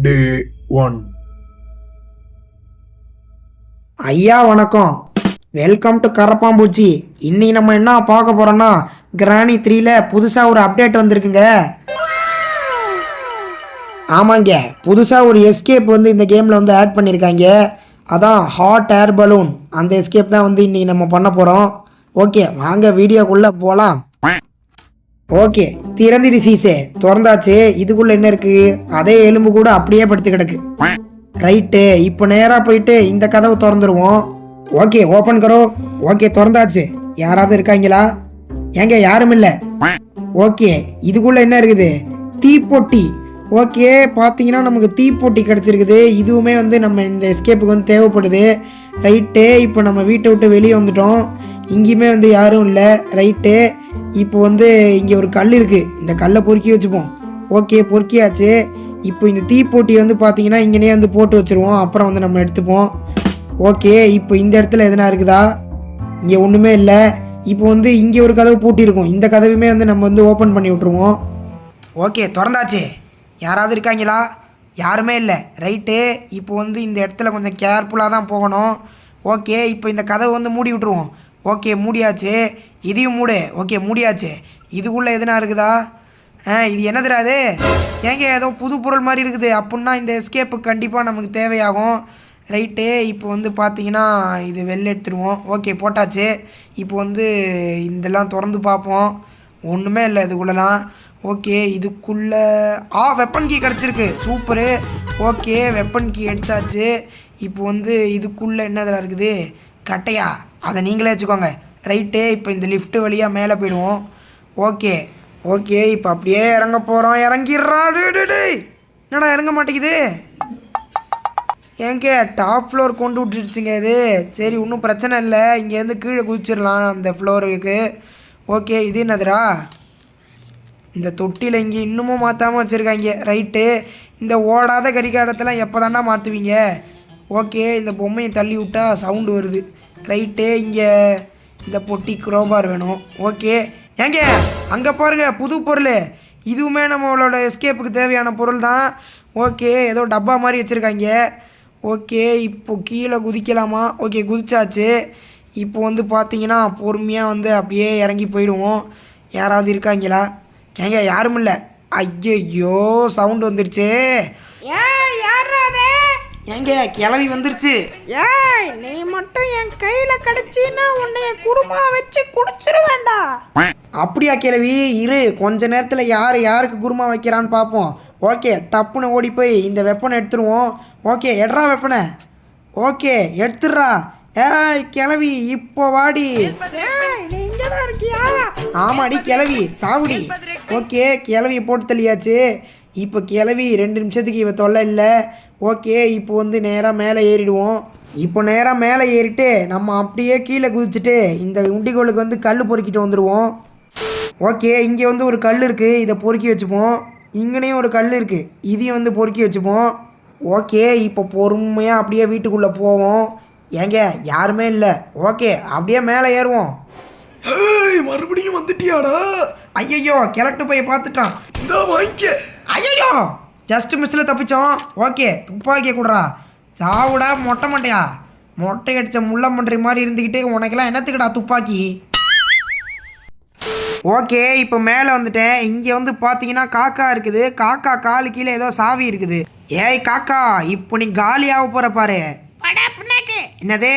Day 1. ஐயா வணக்கம். Welcome to கரப்பாம்பூச்சி. இன்னைக்கு நம்ம என்ன பார்க்க போறோம்னா கிராணி 3ல புதுசாக ஒரு அப்டேட் வந்திருக்குங்க. ஆமாங்க, புதுசாக ஒரு எஸ்கேப் வந்து இந்த கேமில் வந்து ஆட் பண்ணியிருக்காங்க. அதான் ஹாட் ஏர் பலூன். அந்த எஸ்கேப் தான் வந்து இன்னைக்கு நம்ம பண்ண போகிறோம். ஓகே, வாங்க வீடியோக்குள்ளே போகலாம். ஓகே, திறந்துடு சீசே. திறந்தாச்சு. இதுக்குள்ளே என்ன இருக்குது? அதே எலும்பு கூட அப்படியே படுத்து கிடக்கு. ரைட்டு, இப்போ நேராக போயிட்டு இந்த கதவை திறந்துருவோம். ஓகே, ஓப்பன் கரோ. ஓகே, திறந்தாச்சு. யாராவது இருக்காங்களா? ஏங்க யாரும் இல்லை. ஓகே, இதுக்குள்ள என்ன இருக்குது? தீப்பொட்டி. ஓகே, பார்த்தீங்கன்னா நமக்கு தீப்பொட்டி கிடச்சிருக்குது. இதுவுமே வந்து நம்ம இந்த எஸ்கேப்புக்கு வந்து தேவைப்படுது. ரைட்டு, இப்போ நம்ம வீட்டை விட்டு வெளியே வந்துட்டோம். இங்கேயுமே வந்து யாரும் இல்லை. ரைட்டு, இப்போ வந்து இங்கே ஒரு கல் இருக்குது. இந்த கல்லை பொறுக்கி வச்சுப்போம். ஓகே, பொறுக்கியாச்சு. இப்போ இந்த தீப்பொட்டி வந்து பார்த்தீங்கன்னா இங்கேனே வந்து போட்டு வச்சுருவோம். அப்புறம் வந்து நம்ம எடுத்துப்போம். ஓகே, இப்போ இந்த இடத்துல எதனா இருக்குதா? இங்கே ஒன்றுமே இல்லை. இப்போ வந்து இங்கே ஒரு கதவு பூட்டியிருக்கும். இந்த கதவுமே வந்து நம்ம வந்து ஓப்பன் பண்ணி விட்ருவோம். ஓகே, திறந்தாச்சு. யாராவது இருக்காங்களா? யாருமே இல்லை. ரைட்டு, இப்போ வந்து இந்த இடத்துல கொஞ்சம் கேர்ஃபுல்லாக தான் போகணும். ஓகே, இப்போ இந்த கதவை வந்து மூடி விட்ருவோம். ஓகே, மூடியாச்சு. இதையும் மூடு. ஓகே, மூடியாச்சு. இதுக்குள்ளே எதுனா இருக்குதா? இது என்னதுடா அது? ஏங்க ஏதோ புது பொருள் மாதிரி இருக்குது. அப்படின்னா இந்த எஸ்கேப்பு கண்டிப்பாக நமக்கு தேவையாகும். ரைட்டு, இப்போ வந்து பார்த்தீங்கன்னா இது வெளில எடுத்துருவோம். ஓகே, போட்டாச்சு. இப்போ வந்து இதெல்லாம் திறந்து பார்ப்போம். ஒன்றுமே இல்லை இதுக்குள்ளலாம். ஓகே, இதுக்குள்ளே வெப்பன் கீ கிடச்சிருக்கு. சூப்பரு. ஓகே, வெப்பன் கீ எடுத்தாச்சு. இப்போ வந்து இதுக்குள்ளே என்னதில் இருக்குது? கட்டையா? அதை நீங்களே வச்சுக்கோங்க. ரைட்டு, இப்போ இந்த லிஃப்ட்டு வழியாக மேலே போயிடுவோம். ஓகே ஓகே, இப்போ அப்படியே இறங்க போகிறோம். இறங்கிடுறா. டே என்னடா இறங்க மாட்டேங்குது? ஏங்க டாப் ஃப்ளோர் கொண்டு விட்டுடுச்சுங்க இது. சரி, ஒன்றும் பிரச்சனை இல்லை. இங்கேருந்து கீழே குதிச்சிடலாம் அந்த ஃப்ளோருக்கு. ஓகே, இது என்னதுடா? இந்த தொட்டியில் இங்கே இன்னமும் மாற்றாமல் வச்சுருக்காங்க. ரைட்டு, இந்த ஓடாத கரிகாரத்தெல்லாம் எப்போ தாண்டா மாற்றுவீங்க? ஓகே, இந்த பொம்மையை தள்ளி விட்டால் சவுண்டு வருது. ரைட்டு, இங்கே இந்த பொட்டி குரோபார் வேணும். ஓகே, ஏங்க அங்கே பாருங்கள், புது பொருள். இதுவுமே நம்மளோட எஸ்கேப்புக்கு தேவையான பொருள் தான். ஓகே, ஏதோ டப்பா மாதிரி வச்சுருக்காங்க. ஓகே, இப்போ கீழே குதிக்கலாமா? ஓகே, குதிச்சாச்சு. இப்போ வந்து பார்த்தீங்கன்னா பொறுமையாக வந்து அப்படியே இறங்கி போயிடுவோம். யாராவது இருக்காங்களா? ஏங்க யாரும் இல்லை. ஐயோ, சவுண்டு வந்துருச்சு. ஏங்க கிளவி வந்துருச்சு. ஏய், நீ மட்டும் என் கையில கிடைச்சின்னா உன்னைய குருமா வச்சு குடிச்சிரு வேண்டாம். அப்படியா கிளவி? இரு, கொஞ்ச நேரத்தில் யாருக்கு குருமா வைக்கிறான்னு பார்ப்போம். ஓகே, டப்புன்னு ஓடி போய் இந்த வெப்பனை எடுத்துருவோம். ஓகே, எடுறா வெப்பனை. ஓகே, எடுத்துடுறா. ஏய் கிளவி, இப்போ வாடி. ஆமாடி கிளவி, சாவுடி. ஓகே, கிளவி போட்டு தள்ளியாச்சு. இப்போ கிளவி 2 நிமிஷத்துக்கு இவ தொல்லை இல்லை. ஓகே, இப்போ வந்து நேராக மேலே ஏறிடுவோம். இப்போ நேராக மேலே ஏறிட்டு நம்ம அப்படியே கீழே குதிச்சுட்டு இந்த உண்டிகோலுக்கு வந்து கல் பொறுக்கிட்டு வந்துடுவோம். ஓகே, இங்கே வந்து ஒரு கல் இருக்குது. இதை பொறுக்கி வச்சுப்போம். இங்கேனையும் ஒரு கல் இருக்குது. இதையும் வந்து பொறுக்கி வச்சுப்போம். ஓகே, இப்போ பொறுமையாக அப்படியே வீட்டுக்குள்ளே போவோம். ஏங்க யாருமே இல்லை. ஓகே, அப்படியே மேலே ஏறுவோம். மறுபடியும் வந்துட்டியாடா? ஐயையோ, கிழட்டு போய் பார்த்துட்டான். இந்த வாங்கிக்க. ஐயோ, ஜஸ்ட் மிஸ்ஸில் தப்பிச்சோம். ஓகே, துப்பாக்கியை கொடுறா. சாவுடா மொட்டை மண்டையா. மொட்டை அடித்த முள்ள மன்றி மாதிரி இருந்துக்கிட்டே உனக்கெல்லாம் என்னத்துக்குடா துப்பாக்கி? ஓகே, இப்போ மேலே வந்துட்டேன். இங்கே வந்து பார்த்தீங்கன்னா காக்கா இருக்குது. காக்கா காலு கீழே ஏதோ சாவி இருக்குது. ஏய் காக்கா, இப்போ நீ காலியாக போகிற பாரு. என்னது?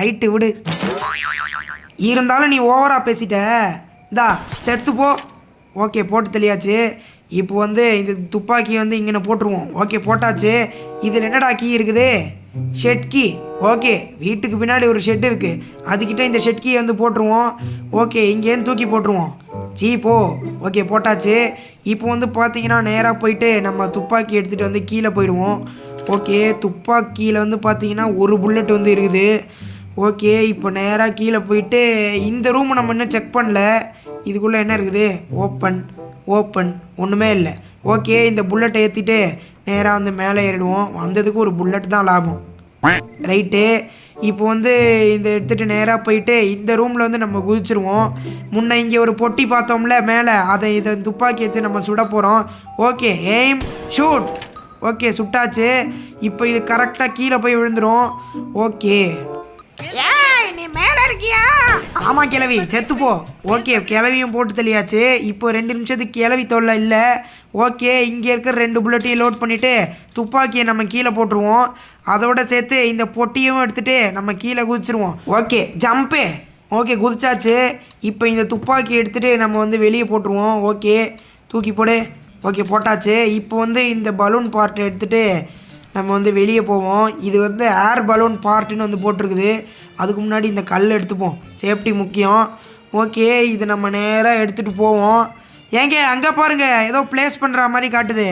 ரைட்டு, விடு. இருந்தாலும் நீ ஓவராக பேசிட்ட. இந்தா செத்து போ. ஓகே, போட்டு தெளியாச்சு. இப்போ வந்து இந்த துப்பாக்கி வந்து இங்கே போட்டுருவோம். ஓகே, போட்டாச்சு. இதில் என்னடா கீ இருக்குது? Shed key. ஓகே, வீட்டுக்கு பின்னாடி ஒரு ஷெட் இருக்குது. அதுக்கிட்ட இந்த ஷெட் கீயை வந்து போட்டுருவோம். ஓகே, இங்கேருந்து தூக்கி போட்டுருவோம். போ. ஓகே, போட்டாச்சு. இப்போ வந்து பார்த்தீங்கன்னா நேராக போயிட்டு நம்ம துப்பாக்கி எடுத்துகிட்டு வந்து கீழே போயிடுவோம். ஓகே, துப்பாக்கியில் வந்து பார்த்தீங்கன்னா ஒரு புல்லட் வந்து இருக்குது. ஓகே, இப்போ நேராக கீழே போயிட்டு இந்த ரூமை நம்ம இன்னும் செக் பண்ணல. இதுக்குள்ளே என்ன இருக்குது? ஓப்பன் ஒன்றுமே இல்லை. ஓகே, இந்த புல்லட்டை ஏற்றிட்டு நேராக வந்து மேலே ஏறிடுவோம். வந்ததுக்கு ஒரு புல்லட் தான் லாபம். ரைட்டு, இப்போ வந்து இந்த எடுத்துகிட்டு நேராக போயிட்டு இந்த ரூமில் வந்து நம்ம குதிச்சிருவோம். முன்ன இங்கே ஒரு பொட்டி பார்த்தோம்ல மேலே, இதை துப்பாக்கி வச்சு நம்ம சுட போகிறோம். Okay, aim shoot. ஓகே, சுட்டாச்சு. இப்போ இது கரெக்டாக கீழே போய் விழுந்துடும். ஓகே, ஏய் நீ மேல இருக்கியா? ஆமாம் கிளவி செத்துப்போ. ஓகே, கிளவியும் போட்டு தெளியாச்சு. இப்போ 2 நிமிஷத்துக்கு கிளவி தொல்லை இல்லை. ஓகே, இங்கே இருக்கிற 2 புல்லட்டையும் லோட் பண்ணிவிட்டு துப்பாக்கியை நம்ம கீழே போட்டுருவோம். அதோட சேர்த்து இந்த பொட்டியும் எடுத்துகிட்டு நம்ம கீழே குதிச்சிருவோம். Okay, jump. ஓகே, குதிச்சாச்சு. இப்போ இந்த துப்பாக்கி எடுத்துகிட்டு நம்ம வந்து வெளியே போட்டுருவோம். ஓகே, தூக்கி போடு. ஓகே, போட்டாச்சு. இப்போ வந்து இந்த பலூன் பார்ட்டை எடுத்துகிட்டு நம்ம வந்து வெளியே போவோம். இது வந்து ஏர் பலூன் பார்ட்டுன்னு வந்து போட்டிருக்குது. அதுக்கு முன்னாடி இந்த கல் எடுத்துப்போம், சேஃப்டி முக்கியம். ஓகே, இது நம்ம நேராக எடுத்துகிட்டு போவோம். ஏங்க அங்கே பாருங்கள், ஏதோ ப்ளேஸ் பண்ணுற மாதிரி காட்டுது.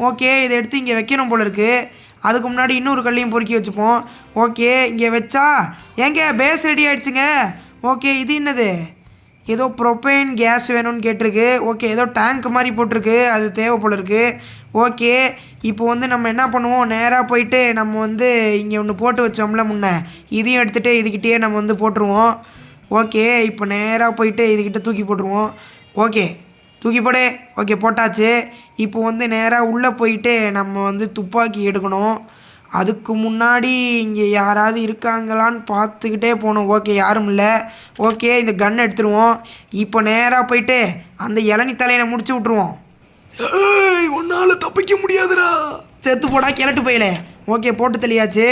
ஓகே, இதை எடுத்து இங்கே வைக்கணும் போல இருக்குது. அதுக்கு முன்னாடி இன்னொரு கல்லையும் பொறுக்கி வச்சுப்போம். ஓகே, இங்கே வச்சா ஏங்க பேஸ் ரெடி ஆகிடுச்சுங்க. ஓகே, இது என்னது? ஏதோ ப்ரொபைன் கேஸ் வேணும்னு கேட்டிருக்கு. ஓகே, ஏதோ டேங்க் மாதிரி போட்டிருக்கு, அது தேவை போல இருக்குது. ஓகே, இப்போ வந்து நம்ம என்ன பண்ணுவோம், நேராக போயிட்டு நம்ம வந்து இங்கே ஒன்று போட்டு வச்சோம்ல முன்ன, இதையும் எடுத்துகிட்டு இதுக்கிட்டே நம்ம வந்து போட்டுருவோம். ஓகே, இப்போ நேராக போயிட்டு இதுக்கிட்ட தூக்கி போட்டுருவோம். ஓகே, தூக்கி போடு. ஓகே, போட்டாச்சு. இப்போ வந்து நேராக உள்ளே போயிட்டு நம்ம வந்து துப்பாக்கி எடுக்கணும். அதுக்கு முன்னாடி இங்கே யாராவது இருக்காங்களான்னு பார்த்துக்கிட்டே போகணும். ஓகே, யாரும் இல்லை. ஓகே, இந்த கன் எடுத்துருவோம். இப்போ நேராக போயிட்டு அந்த இளநி தலையை முடிச்சு விட்ருவோம். ஏய் உன்னால தப்பிக்க முடியாதுடா. செத்து போடா கிளட்டு போயில. ஓகே, போட்டு தெளியாச்சு.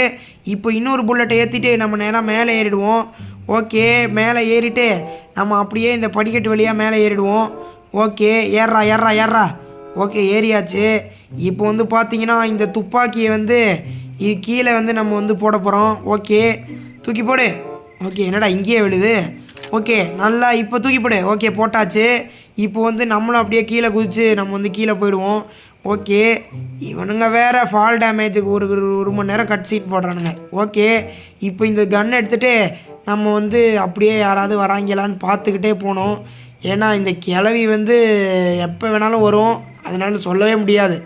இப்போ இன்னொரு புல்லட்டை ஏற்றிட்டு நம்ம நேராக மேலே ஏறிடுவோம். ஓகே, மேலே ஏறிட்டு நம்ம அப்படியே இந்த படிக்கட்டு வழியாக மேலே ஏறிடுவோம். ஓகே, ஏறா ஏறா ஏறா. ஓகே, ஏறியாச்சு. இப்போ வந்து பார்த்தீங்கன்னா இந்த துப்பாக்கியை வந்து இது கீழே வந்து நம்ம வந்து போட போகிறோம். ஓகே, தூக்கி போடு. ஓகே, என்னடா இங்கேயே விழுது. ஓகே, நல்லா இப்போ தூக்கி போடு. ஓகே, போட்டாச்சு. இப்போ வந்து நம்மளும் அப்படியே கீழே குதிச்சு நம்ம வந்து கீழே போயிடுவோம். ஓகே, இவனுங்க வேறு ஃபால் டேமேஜுக்கு ஒரு மணி நேரம் கட் சீட் போடுறானுங்க. ஓகே, இப்போ இந்த கன் எடுத்துகிட்டு நம்ம வந்து அப்படியே யாராவது வராங்களான்னு பார்த்துக்கிட்டே போகணும். ஏன்னா இந்த கிளவி வந்து எப்போ வேணாலும் வரும், அதனால சொல்லவே முடியாது.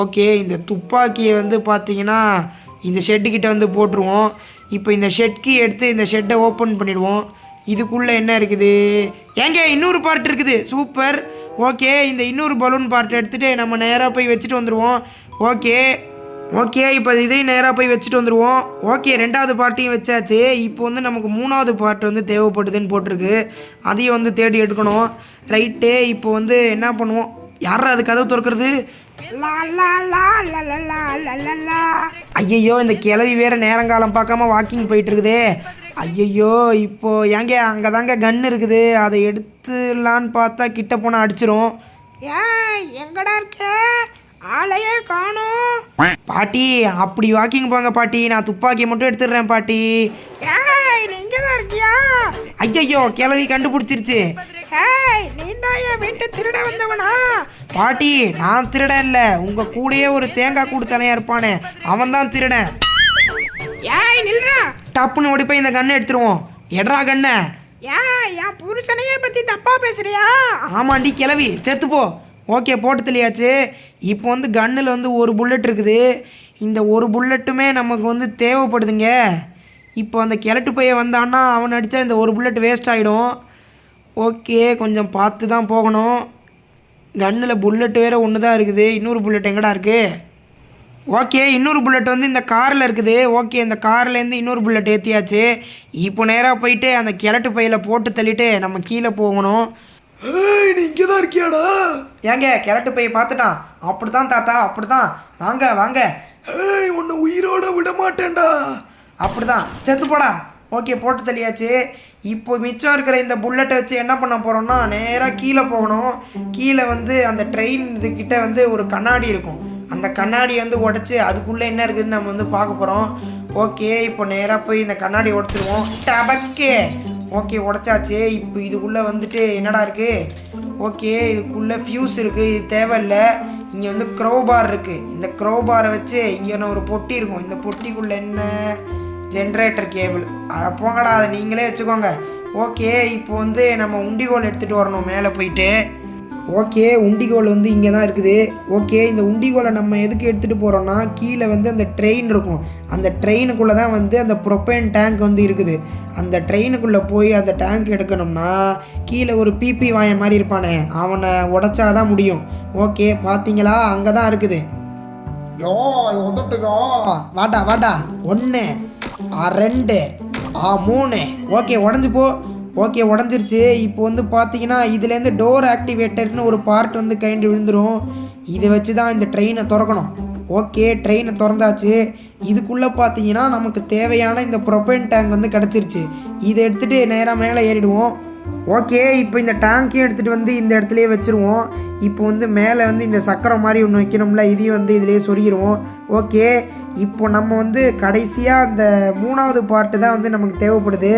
ஓகே, இந்த துப்பாக்கியை வந்து பார்த்திங்கன்னா இந்த ஷெட்டுக்கிட்ட வந்து போட்டுருவோம். இப்போ இந்த ஷெட்கி எடுத்து இந்த ஷெட்டை ஓப்பன் பண்ணிடுவோம். இதுக்குள்ளே என்ன இருக்குது? ஏங்க இன்னொரு பார்ட் இருக்குது. சூப்பர். ஓகே, இந்த இன்னொரு பலூன் பார்ட் எடுத்துகிட்டு நம்ம நேராக போய் வச்சுட்டு வந்துடுவோம். ஓகே ஓகே, இப்போ இதையும் நேராக போய் வச்சுட்டு வந்துடுவோம். ஓகே, 2வது பார்ட்டையும் வச்சாச்சு. இப்போ வந்து நமக்கு 3வது பார்ட் வந்து தேவைப்படுதுன்னு போட்டிருக்கு, அதையும் வந்து தேடி எடுக்கணும். ரைட்டு, இப்போ வந்து என்ன பண்ணுவோம், யாரா அது கதவு திறக்கிறது? ஐயையோ, இந்த கிளவி வேறு நேரங்காலம் பார்க்காம வாக்கிங் போயிட்டு இருக்குதே. ஐயையோ, இப்போ ஏங்க அங்கே தாங்க கன் இருக்குது, அதை எடுத்துலான்னு பார்த்தா கிட்ட போனால் அடிச்சிரும். ஏய் எங்கடா இருக்க? ஆளையே காணோம். பாட்டி அப்படி வாக்கிங் போங்க பாட்டி, நான் துப்பாக்கி மட்டும் எடுத்துடுறேன் பாட்டி. ஏய் நீ இங்கே தான் இருக்கியா? ஐயையோ, கிளவி கண்டுபிடிச்சிருச்சு. ஏய் நீ தான் என் வீட்டு திருட வந்தவனா? பாட்டி நான் திருடன் இல்லை, உங்கள் கூடயே ஒரு தேங்காய் கூடு தலையாக இருப்பானே அவன் தான் திருடன். ஏய் நில்றா. டப்புன்னு ஓடி போய் இந்த கண்ணை எடுத்துருவோம். எட்ரா கண்ணை. ஏய் என் புருஷனையே பற்றி தப்பா பேசுறியா? ஆமாண்டி கிளவி, செத்துப்போ. ஓகே, போட்டு தெளியாச்சு. இப்போ வந்து கன்னில் வந்து ஒரு புல்லட் இருக்குது. இந்த ஒரு புல்லட்டுமே நமக்கு வந்து தேவைப்படுதுங்க. இப்போ அந்த கிழட்டு பையன் வந்தான்னா அவன் அடித்தா இந்த ஒரு புல்லட் வேஸ்ட் ஆகிடும். ஓகே, கொஞ்சம் பார்த்து தான் போகணும். கன்னில் புல்லட் வேறு ஒன்று தான் இருக்குது, இன்னொரு புல்லட் எங்கடா இருக்குது? ஓகே, இன்னொரு புல்லட் வந்து இந்த காரில் இருக்குது. ஓகே, இந்த கார்லேருந்து இன்னொரு புல்லட் ஏற்றியாச்சு. இப்போ நேராக போயிட்டு அந்த கிழட்டு பையில் போட்டு தள்ளிட்டு நம்ம கீழே போகணும். ஏய் நீ இங்கே தான் இருக்கியாடா? ஏங்க கிழட்டு பையை பார்த்துட்டான். அப்படி தான் தாத்தா, அப்படி தான், வாங்க வாங்க. ஏய் உன்னை உயிரோட விட மாட்டேன்டா. அப்படி தான், செத்து போடா. ஓகே, போட்டு தள்ளியாச்சு. இப்போ மிச்சம் இருக்கிற இந்த புல்லட்டை வச்சு என்ன பண்ண போகிறோம்னா நேராக கீழே போகணும். கீழே வந்து அந்த ட்ரெயின் இதுக்கிட்ட வந்து ஒரு கண்ணாடி இருக்கும். அந்த கண்ணாடி வந்து உடச்சி அதுக்குள்ளே என்ன இருக்குதுன்னு நம்ம வந்து பார்க்க போகிறோம். ஓகே, இப்போ நேராக போய் இந்த கண்ணாடி உடச்சிடுவோம். டபக்கே. ஓகே, உடச்சாச்சு. இப்போ இதுக்குள்ளே வந்துட்டு என்னடா இருக்குது? ஓகே, இதுக்குள்ளே ஃபியூஸ் இருக்குது, இது தேவையில்லை. இங்கே வந்து க்ரோபார் இருக்குது. இந்த க்ரோபாரை வச்சு இங்கே ஒரு பொட்டி இருக்கும். இந்த பொட்டிக்குள்ளே என்ன? Generator cable. அதை போங்கடா, அதை நீங்களே வச்சுக்கோங்க. ஓகே, இப்போ வந்து நம்ம உண்டிகோல் எடுத்துகிட்டு வரணும் மேலே போயிட்டு. ஓகே உண்டிகோல் வந்து இங்கே தான் இருக்குது. ஓகே இந்த உண்டிகோலை நம்ம எதுக்கு எடுத்துகிட்டு போகிறோன்னா கீழே வந்து அந்த ட்ரெயின் இருக்கும். அந்த ட்ரெயினுக்குள்ளே தான் வந்து அந்த ப்ரொப்பேன் டேங்க் வந்து இருக்குது. அந்த ட்ரெயினுக்குள்ளே போய் அந்த டேங்க் எடுக்கணும்னா கீழே ஒரு பிபி வாய மாதிரி இருப்பானே அவனை உடச்சாதான் முடியும். ஓகே பார்த்தீங்களா அங்கே தான் இருக்குது. யோ வந்துட்டுக்கோ வாடா வாடா 1 2 3. ஓகே உடஞ்சி போ. ஓகே உடஞ்சிருச்சு. இப்போ வந்து பார்த்தீங்கன்னா இதுலேருந்து டோர் ஆக்டிவேட்டர்னு ஒரு பார்ட் வந்து கைண்டு விழுந்துடும். இதை வச்சு தான் இந்த ட்ரெயினை திறக்கணும். ஓகே ட்ரெயினை திறந்தாச்சு. இதுக்குள்ளே பார்த்தீங்கன்னா நமக்கு தேவையான இந்த ப்ரொப்பேன் டேங்க் வந்து கிடச்சிருச்சு. இதை எடுத்துகிட்டு நேராக மேலே ஏறிடுவோம். ஓகே இப்போ இந்த டேங்க்கையும் எடுத்துகிட்டு வந்து இந்த இடத்துலையே வச்சுருவோம். இப்போ வந்து மேலே வந்து இந்த சக்கரம் மாதிரி ஒன்று வைக்கணும்ல, இதையும் வந்து இதிலே சொருகிடுவோம். ஓகே இப்போ நம்ம வந்து கடைசியாக அந்த 3வது பார்ட்டு தான் வந்து நமக்கு தேவைப்படுது.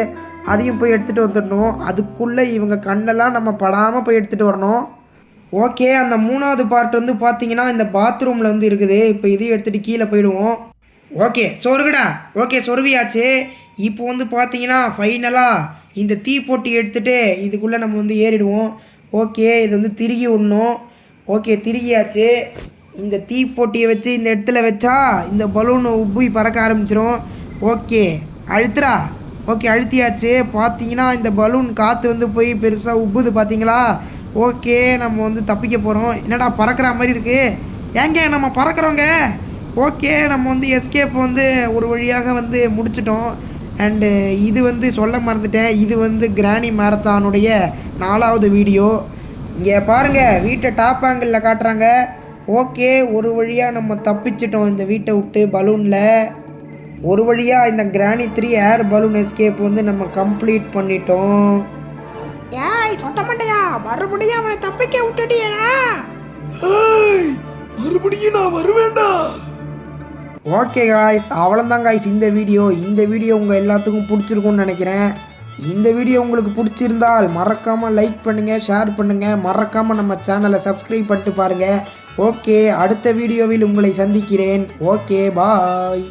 அதையும் போய் எடுத்துகிட்டு வந்துடணும். அதுக்குள்ளே இவங்க கண்ணெல்லாம் நம்ம படாமல் போய் எடுத்துகிட்டு வரணும். ஓகே அந்த 3வது பார்ட் வந்து பார்த்தீங்கன்னா இந்த பாத்ரூமில் வந்து இருக்குது. இப்போ இதையும் எடுத்துகிட்டு கீழே போயிடுவோம். ஓகே சொருகுடா. ஓகே சொருவியாச்சு. இப்போ வந்து பார்த்தீங்கன்னா ஃபைனலாக இந்த தீப்பொட்டி எடுத்துகிட்டு இதுக்குள்ளே நம்ம வந்து ஏறிடுவோம். ஓகே இது வந்து திருகி விடணும். ஓகே திருகியாச்சு. இந்த தீப்பொட்டியை வச்சு இந்த இடத்துல வச்சா இந்த பலூன் உப்பி பறக்க ஆரம்பிச்சிடும். ஓகே அழுத்துறா. ஓகே அழுத்தியாச்சு. பார்த்தீங்கன்னா இந்த பலூன் காற்று வந்து போய் பெருசாக உப்புது பார்த்தீங்களா. ஓகே நம்ம வந்து தப்பிக்க போகிறோம். என்னடா பறக்கிற மாதிரி இருக்குது. ஏங்க நம்ம பறக்கிறோங்க. ஓகே நம்ம வந்து எஸ்கேப் வந்து ஒரு வழியாக வந்து முடிச்சிட்டோம். அண்டு இது வந்து சொல்ல மறந்துட்டேன், இது வந்து கிராணி மேரத்தானுடைய 4வது வீடியோ. இங்கே பாருங்கள் வீட்டை டாப் ஆங்கிளில் காட்டுறாங்க. ஓகே ஒரு வழியாக நம்ம தப்பிச்சிட்டோம் இந்த வீட்டை விட்டு பலூனில். ஒரு வழியாக இந்த கிராணி 3 ஏர் பலூன் எஸ்கேப் வந்து நம்ம கம்ப்ளீட் பண்ணிட்டோம். ஏய் சொட்ட மாட்டையா, மறுபடியும் அவனை தப்பிக்க விட்டுட்டியடா. ஏய் மறுபடியும் நான் வருவேண்டா. ஓகே காய்ஸ் அவ்வளோதான் காய்ஸ் இந்த வீடியோ உங்கள் எல்லாத்துக்கும் பிடிச்சிருக்கும்னு நினைக்கிறேன். இந்த வீடியோ உங்களுக்கு பிடிச்சிருந்தால் மறக்காமல் லைக் பண்ணுங்கள், ஷேர் பண்ணுங்கள், மறக்காமல் நம்ம சேனலை சப்ஸ்கிரைப் பண்ணிட்டு பாருங்கள். ஓகே அடுத்த வீடியோவில் உங்களை சந்திக்கிறேன். Okay bye.